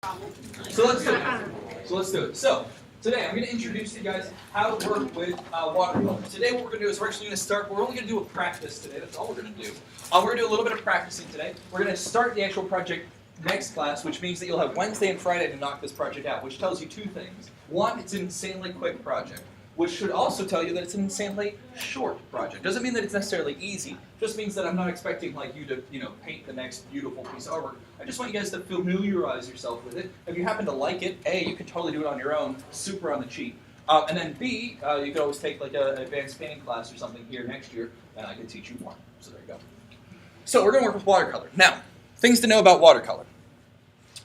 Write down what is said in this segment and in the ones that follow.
So let's do it. So today I'm going to introduce you guys how to work with watercolor. Today what we're going to do is we're actually going to start. We're only going to do a practice today. That's all we're going to do. We're going to do a little bit of practicing today. We're going to start the actual project next class, which means that you'll have Wednesday and Friday to knock this project out, which tells you two things. One, it's an insanely quick project, which should also tell you that it's an insanely short project. Doesn't mean that it's necessarily easy. Just means that I'm not expecting like you to, paint the next beautiful piece of artwork. I just want you guys to familiarize yourself with it. If you happen to like it, A, you can totally do it on your own, super on the cheap. And then B, you could always take like an advanced painting class or something here next year, and I can teach you more. So there you go. So we're going to work with watercolor. Now, things to know about watercolor.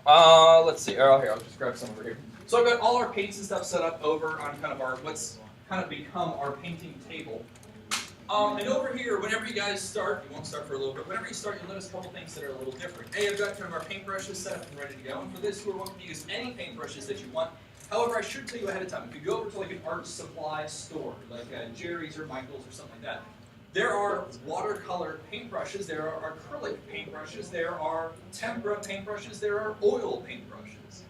Let's see. Oh, here, I'll just grab some over here. So I've got all our paints and stuff set up over on kind of our what's kind of become our painting table. And over here, whenever you guys start, you won't start for a little bit, whenever you start, you'll notice a couple things that are a little different. A, I've got kind of our paintbrushes set up and ready to go. And for this, we're welcome to use any paintbrushes that you want. However, I should tell you ahead of time, if you go over to like an art supply store, like Jerry's or Michael's or something like that, there are watercolor paintbrushes, there are acrylic paintbrushes, there are tempera paintbrushes, there are oil paintbrushes.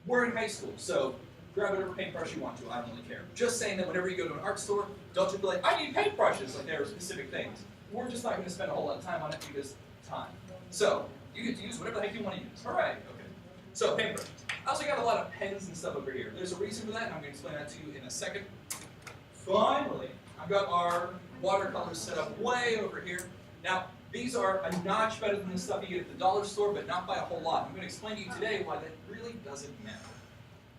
We're in high school, so grab whatever paintbrush you want to, I don't really care. Just saying that whenever you go to an art store, don't just be like, I need paintbrushes, like there are specific things. We're just not going to spend a whole lot of time on it because time. So, you get to use whatever the heck you want to use. Hooray! Okay. So, paintbrush. I also got a lot of pens and stuff over here. There's a reason for that, and I'm going to explain that to you in a second. Finally, I've got our watercolors set up way over here. Now, these are a notch better than the stuff you get at the dollar store, but not by a whole lot. I'm going to explain to you today why that really doesn't matter.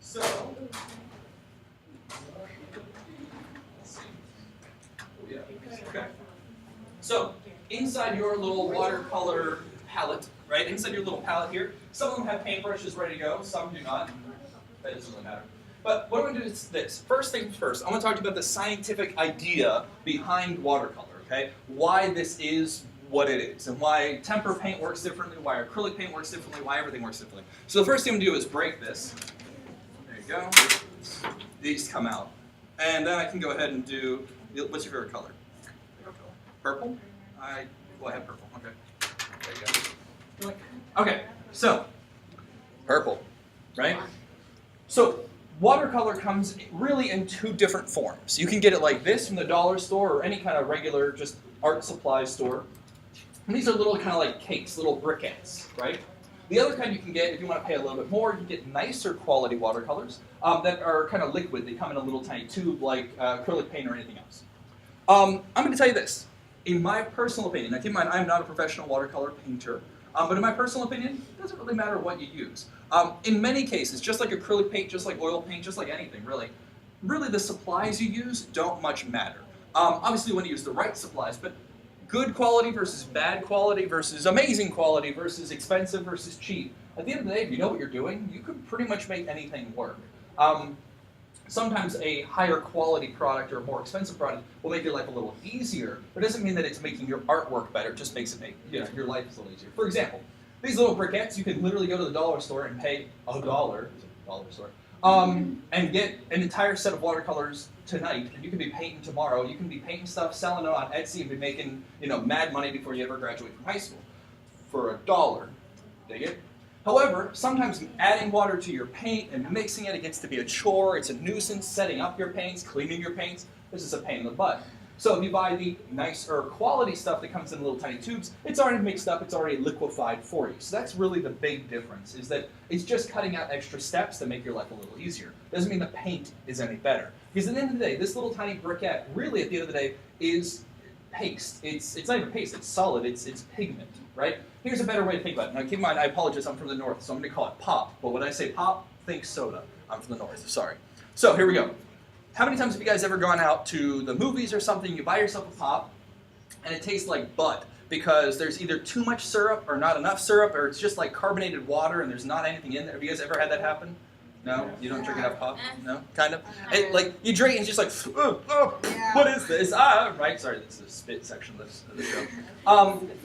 So, let's see. Oh, yeah. Okay. So, inside your little watercolor palette, right? Inside your little palette here, some of them have paintbrushes ready to go, some do not. That doesn't really matter. But what I'm going to do is this. First things first, I want to talk to you about the scientific idea behind watercolor, okay? Why this is what it is, and why tempera paint works differently, why acrylic paint works differently, why everything works differently. So the first thing I'm going to do is break this. There you go. These come out. And then I can go ahead and do, what's your favorite color? Purple? I have purple. Okay. There you go. Okay, so, purple, right? So, watercolor comes really in two different forms. You can get it like this from the dollar store or any kind of regular just art supply store. And these are little kind of like cakes, little briquettes, right? The other kind you can get, if you want to pay a little bit more, you can get nicer quality watercolors that are kind of liquid. They come in a little tiny tube like acrylic paint or anything else. I'm going to tell you this. In my personal opinion, now keep in mind I'm not a professional watercolor painter, but in my personal opinion, it doesn't really matter what you use. In many cases, just like acrylic paint, just like oil paint, just like anything really the supplies you use don't much matter. Obviously you want to use the right supplies, but good quality versus bad quality versus amazing quality versus expensive versus cheap. At the end of the day, if you know what you're doing, you can pretty much make anything work. Sometimes a higher quality product or a more expensive product will make your life a little easier, but it doesn't mean that it's making your artwork better. It just makes it make your life a little easier. For example, these little briquettes, you can literally go to the dollar store and pay $1, and get an entire set of watercolors tonight, and you can be painting tomorrow. You can be painting stuff, selling it on Etsy, and be making mad money before you ever graduate from high school for $1. Dig it? However, sometimes adding water to your paint and mixing it gets to be a chore. It's a nuisance. Setting up your paints, cleaning your paints, this is a pain in the butt. So if you buy the nicer quality stuff that comes in little tiny tubes, it's already mixed up, it's already liquefied for you. So that's really the big difference, is that it's just cutting out extra steps that make your life a little easier. Doesn't mean the paint is any better. Because at the end of the day, this little tiny briquette, really at the end of the day, is paste. It's not even paste, it's solid, it's pigment, right? Here's a better way to think about it. Now keep in mind, I apologize, I'm from the north, so I'm going to call it pop. But when I say pop, think soda. I'm from the north, sorry. So here we go. How many times have you guys ever gone out to the movies or something, you buy yourself a pop, and it tastes like butt because there's either too much syrup or not enough syrup, or it's just like carbonated water and there's not anything in there? Have you guys ever had that happen? No? You don't drink enough pop? No? Kind of? Like, you drink and it's just like, what is this? Right? Sorry, that's the spit section of the show.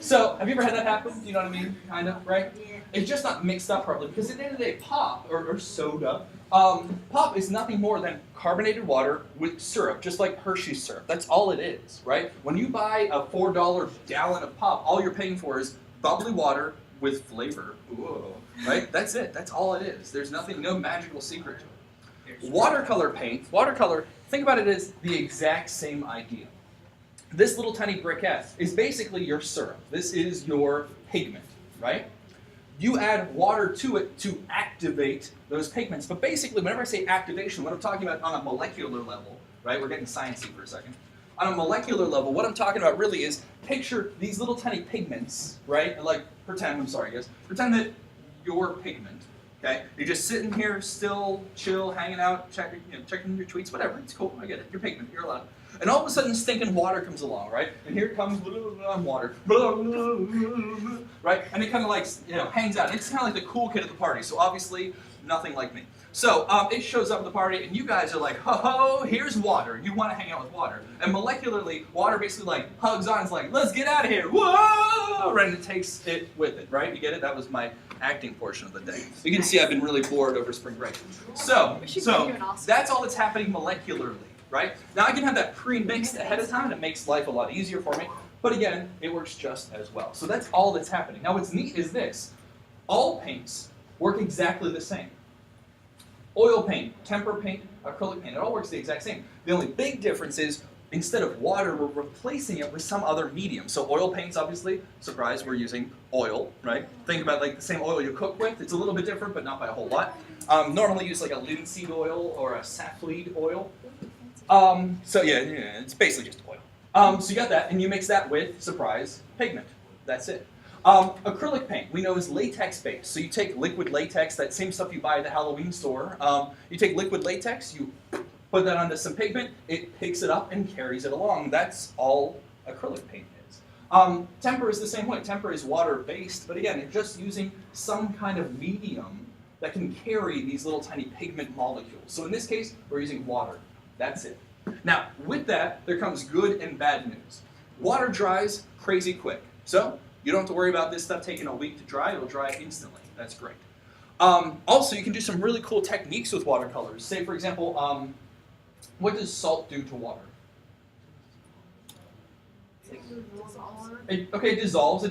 So, have you ever had that happen? You know what I mean? Kind of, right? It's just not mixed up properly, because at the end of the day, pop, or soda, pop is nothing more than carbonated water with syrup, just like Hershey's syrup. That's all it is, right? When you buy a $4 gallon of pop, all you're paying for is bubbly water with flavor. Whoa. Right? That's it. That's all it is. There's nothing, no magical secret to it. Watercolor paint, watercolor, think about it as the exact same idea. This little tiny briquette is basically your syrup. This is your pigment, right? You add water to it to activate those pigments. But basically, whenever I say activation, what I'm talking about on a molecular level, right? We're getting sciencey for a second. On a molecular level, what I'm talking about really is picture these little tiny pigments, right? Like pretend that you're pigment, okay? You're just sitting here, still, chill, hanging out, checking your tweets, whatever. It's cool. I get it. You're pigment. You're allowed. And all of a sudden, stinking water comes along, right? And here comes water, right? And it kind of like hangs out. It's kind of like the cool kid at the party. So obviously, nothing like me. So it shows up at the party, and you guys are like, ho, here's water. You want to hang out with water. And molecularly, water basically like hugs on. It's like, let's get out of here. Whoa! Right? And it takes it with it, right? You get it? That was my acting portion of the day. You can see I've been really bored over spring break. So that's all that's happening molecularly. Right? Now I can have that pre-mixed ahead of time, and it makes life a lot easier for me. But again, it works just as well. So that's all that's happening. Now what's neat is this. All paints work exactly the same. Oil paint, temper paint, acrylic paint, it all works the exact same. The only big difference is instead of water, we're replacing it with some other medium. So oil paints, obviously, surprise, we're using oil, right? Think about like the same oil you cook with. It's a little bit different, but not by a whole lot. Normally use like a linseed oil or a saffloid oil. So yeah, it's basically just oil. So you got that, and you mix that with, surprise, pigment. That's it. Acrylic paint, we know is latex-based. So you take liquid latex, that same stuff you buy at the Halloween store. You take liquid latex, you put that onto some pigment, it picks it up and carries it along. That's all acrylic paint is. Temper is the same way. Temper is water-based, but again, it's just using some kind of medium that can carry these little tiny pigment molecules. So in this case, we're using water. That's it. Now, with that, there comes good and bad news. Water dries crazy quick. So, you don't have to worry about this stuff taking a week to dry. It'll dry instantly. That's great. Also, you can do some really cool techniques with watercolors. Say, for example, what does salt do to water? It dissolves.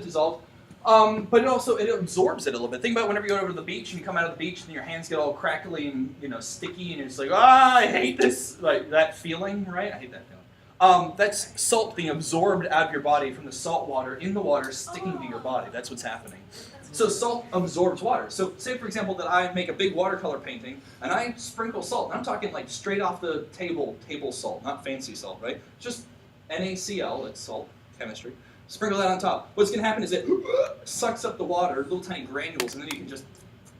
But it absorbs it a little bit. Think about whenever you go over to the beach and you come out of the beach and your hands get all crackly and sticky and it's like, I hate this, like that feeling, right? I hate that feeling. That's salt being absorbed out of your body from the salt water in the water sticking to your body. That's what's happening. So salt absorbs water. So say, for example, that I make a big watercolor painting and I sprinkle salt. And I'm talking like straight off the table salt, not fancy salt, right? Just NaCl, that's salt, chemistry. Sprinkle that on top. What's going to happen is it sucks up the water, little tiny granules, and then you can just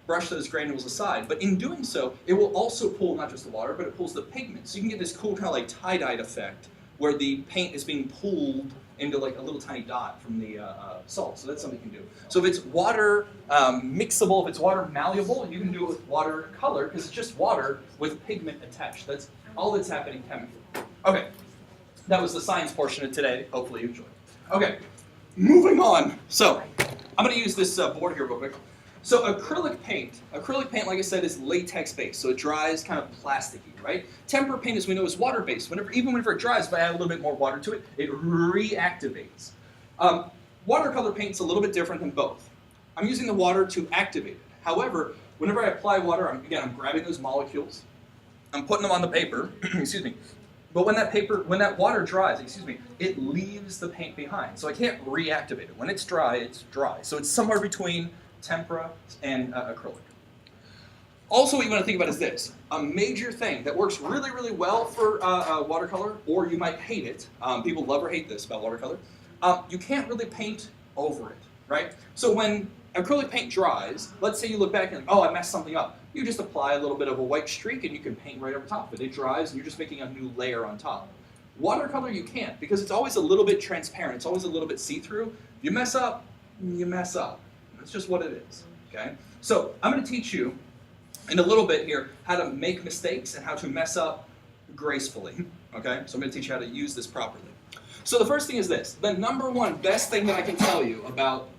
brush those granules aside. But in doing so, it will also pull not just the water, but it pulls the pigment. So you can get this cool kind of like tie-dyed effect where the paint is being pulled into like a little tiny dot from the salt. So that's something you can do. So if it's water mixable, if it's water malleable, you can do it with watercolor because it's just water with pigment attached. That's all that's happening chemically. Okay, that was the science portion of today. Hopefully you enjoyed. Okay, moving on. So, I'm going to use this board here real quick. So acrylic paint, like I said, is latex-based, so it dries kind of plasticky, right? Temper paint, as we know, is water-based. Even whenever it dries, if I add a little bit more water to it, it reactivates. Watercolor paint's a little bit different than both. I'm using the water to activate it. However, whenever I apply water, I'm grabbing those molecules, I'm putting them on the paper, excuse me. But when that water dries, it leaves the paint behind. So I can't reactivate it. When it's dry, it's dry. So it's somewhere between tempera and acrylic. Also, what you want to think about is this. A major thing that works really, really well for watercolor, or you might hate it. People love or hate this about watercolor. You can't really paint over it, right? So when acrylic paint dries, let's say you look back and oh, I messed something up. You just apply a little bit of a white streak and you can paint right over top of it. It dries and you're just making a new layer on top. Watercolor you can't because it's always a little bit transparent. It's always a little bit see-through. You mess up, you mess up. That's just what it is, okay? So I'm going to teach you in a little bit here how to make mistakes and how to mess up gracefully, okay? So I'm going to teach you how to use this properly. So the first thing is this. The number one best thing that I can tell you about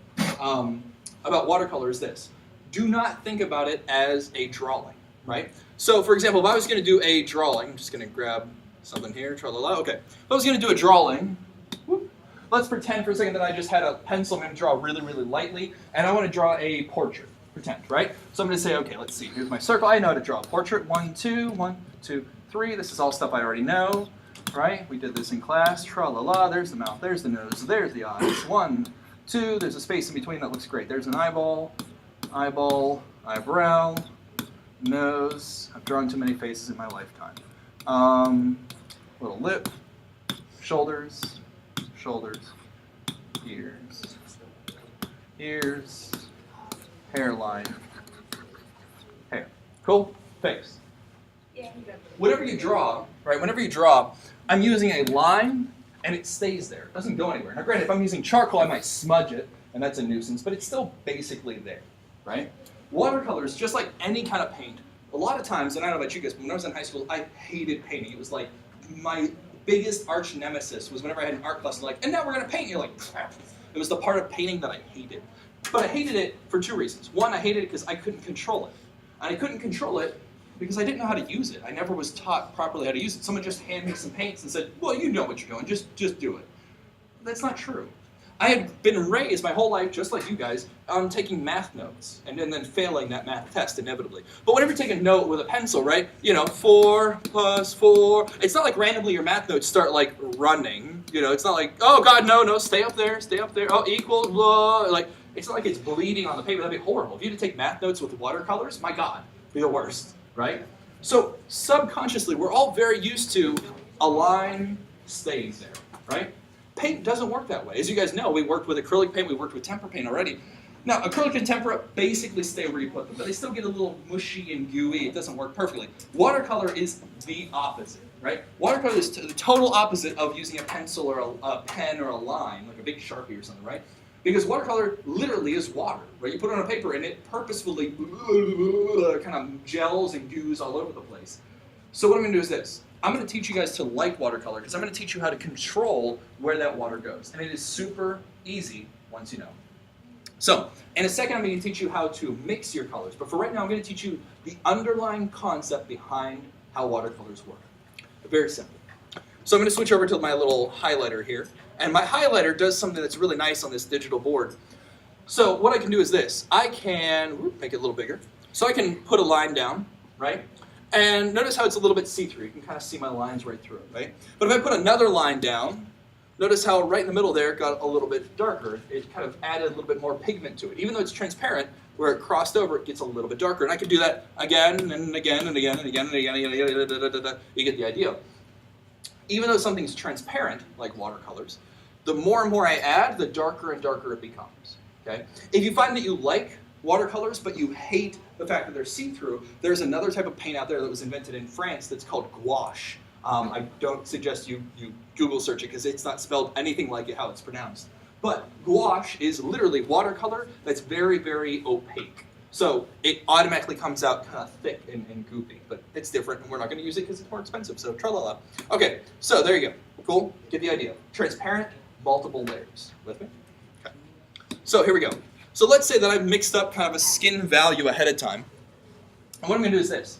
watercolor is this. Do not think about it as a drawing, right? So, for example, if I was going to do a drawing, I'm just going to grab something here, tra-la-la, okay. If I was going to do a drawing, let's pretend for a second that I just had a pencil. I'm going to draw really, really lightly, and I want to draw a portrait. Pretend, right? So I'm going to say, okay, let's see. Here's my circle. I know how to draw a portrait. 1, 2, 1, 2, 3. This is all stuff I already know, right? We did this in class. Tra-la-la. There's the mouth. There's the nose. There's the eyes. 1, 2. There's a space in between that looks great. There's an eyeball, eyeball, eyebrow, nose. I've drawn too many faces in my lifetime. Little lip, shoulders, shoulders, ears, ears, hairline, hair. Cool? Face. Yeah. Whatever you draw, right, whenever you draw, I'm using a line and it stays there. It doesn't go anywhere. Now granted, if I'm using charcoal, I might smudge it, and that's a nuisance, but it's still basically there, right? Watercolors, just like any kind of paint, a lot of times, and I don't know about you guys, but when I was in high school, I hated painting. It was like my biggest arch nemesis was whenever I had an art class, like, and now we're going to paint. And you're like, crap. It was the part of painting that I hated. But I hated it for 2 reasons. One, I hated it because I couldn't control it. And I couldn't control it because I didn't know how to use it. I never was taught properly how to use it. Someone just handed me some paints and said, well, you know what you're doing, just do it. That's not true. I had been raised my whole life, just like you guys, on taking math notes and then failing that math test inevitably. But whenever you take a note with a pencil, right, 4 plus 4, it's not like randomly your math notes start like running. It's not like, oh God, no, stay up there, oh, equal, blah. Like, it's not like it's bleeding on the paper. That'd be horrible. If you had to take math notes with watercolors, my God, it'd be the worst, right? So subconsciously, we're all very used to a line stays there, right? Paint doesn't work that way. As you guys know, we worked with acrylic paint, we worked with tempera paint already. Now, acrylic and tempera basically stay where you put them, but they still get a little mushy and gooey. It doesn't work perfectly. Watercolor is the opposite, right? Watercolor is the total opposite of using a pencil or a pen or a line, like a big Sharpie or something, right? Because watercolor literally is water, right? You put it on a paper and it purposefully kind of gels and goos all over the place. So what I'm going to do is this. I'm going to teach you guys to like watercolor because I'm going to teach you how to control where that water goes. And it is super easy once you know. So, in a second I'm going to teach you how to mix your colors. But for right now I'm going to teach you the underlying concept behind how watercolors work. Very simple. So I'm going to switch over to my little highlighter here. And my highlighter does something that's really nice on this digital board. So what I can do is this. I can make it a little bigger. So I can put a line down, right? And notice how it's a little bit see-through. You can kind of see my lines right through it, right? But if I put another line down, notice how right in the middle there it got a little bit darker. It kind of added a little bit more pigment to it. Even though it's transparent, where it crossed over, it gets a little bit darker. And I can do that again and again and again and again and again. You get the idea. Even though something's transparent, like watercolors, the more and more I add, the darker and darker it becomes. Okay? If you find that you like watercolors, but you hate the fact that they're see-through, there's another type of paint out there that was invented in France that's called gouache. I don't suggest you Google search it because it's not spelled anything like how it's pronounced. But gouache is literally watercolor that's very, very opaque. So it automatically comes out kind of thick and goopy, but it's different and we're not going to use it because it's more expensive, so tra-la-la. Okay, so there you go. Cool? Get the idea. Transparent, multiple layers. With me? Okay. So here we go. So let's say that I've mixed up kind of a skin value ahead of time. And what I'm going to do is this.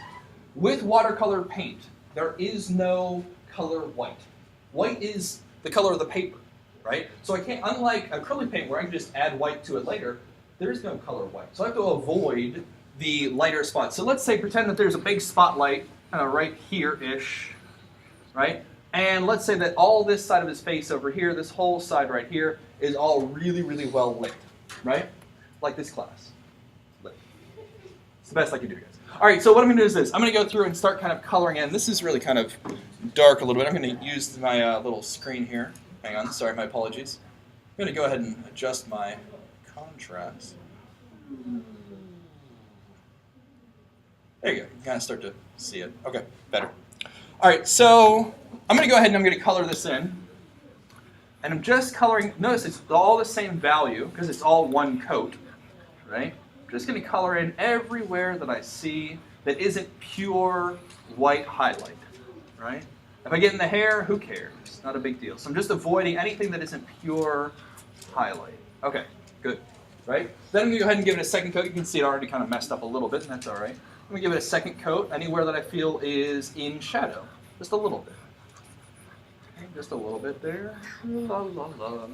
With watercolor paint, there is no color white. White is the color of the paper, right? So I can't, unlike acrylic paint where I can just add white to it later, there is no color white. So I have to avoid the lighter spots. So let's say, pretend that there's a big spotlight kind of right here-ish, right? And let's say that all this side of his face over here, this whole side right here, is all really, really well lit, right? Like this class. Lit. It's the best I can do, guys. All right, so what I'm going to do is this. I'm going to go through and start kind of coloring in. This is really kind of dark a little bit. I'm going to use my little screen here. Hang on, sorry, my apologies. I'm going to go ahead and adjust my contrast. There you go. You can kind of start to see it. Okay, better. All right, so I'm going to go ahead and I'm going to color this in. And I'm just coloring, notice it's all the same value because it's all one coat, right? I'm just going to color in everywhere that I see that isn't pure white highlight, right? If I get in the hair, who cares? Not a big deal. So I'm just avoiding anything that isn't pure highlight. Okay, good, right? Then I'm going to go ahead and give it a second coat. You can see it already kind of messed up a little bit, and that's all right. I'm going to give it a second coat anywhere that I feel is in shadow, just a little bit. Okay. just a little bit there. La, la, la. A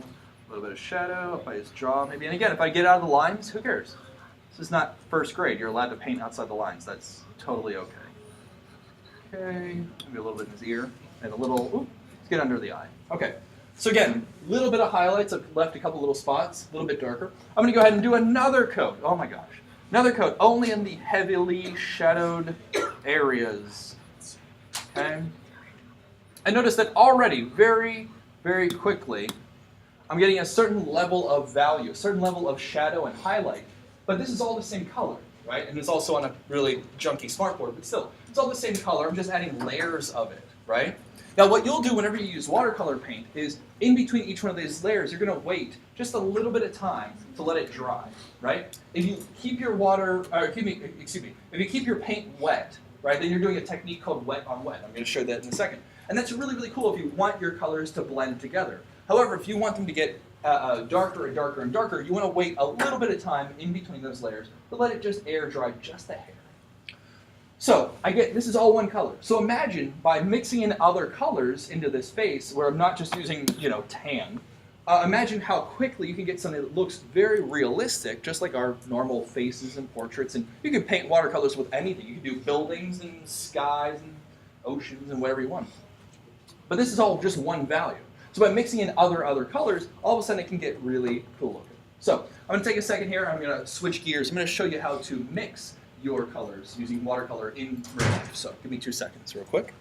little bit of shadow up by his jaw, maybe. And again, if I get out of the lines, who cares? This is not first grade. You're allowed to paint outside the lines. That's totally okay. Okay, maybe a little bit in his ear, and a little, ooh, let's get under the eye. Okay, so again, a little bit of highlights. I've left a couple little spots, a little bit darker. I'm going to go ahead and do another coat. Oh my gosh. Another coat, only in the heavily shadowed areas. Okay. I notice that already, very, very quickly, I'm getting a certain level of value, a certain level of shadow and highlight. But this is all the same color, right? And it's also on a really junky smartboard, but still, it's all the same color. I'm just adding layers of it, right? Now, what you'll do whenever you use watercolor paint is, in between each one of these layers, you're going to wait just a little bit of time to let it dry, right? If you keep your if you keep your paint wet, right, then you're doing a technique called wet on wet. I'm going to show that in a second. And that's really, really cool if you want your colors to blend together. However, if you want them to get darker and darker and darker, you want to wait a little bit of time in between those layers to let it just air dry just a hair. So, this is all one color. So imagine by mixing in other colors into this face, where I'm not just using, tan, imagine how quickly you can get something that looks very realistic, just like our normal faces and portraits. And you can paint watercolors with anything. You can do buildings and skies and oceans and whatever you want. But this is all just one value. So by mixing in other colors, all of a sudden it can get really cool looking. So I'm going to take a second here. I'm going to switch gears. I'm going to show you how to mix your colors using watercolor in real life. So give me 2 seconds real quick.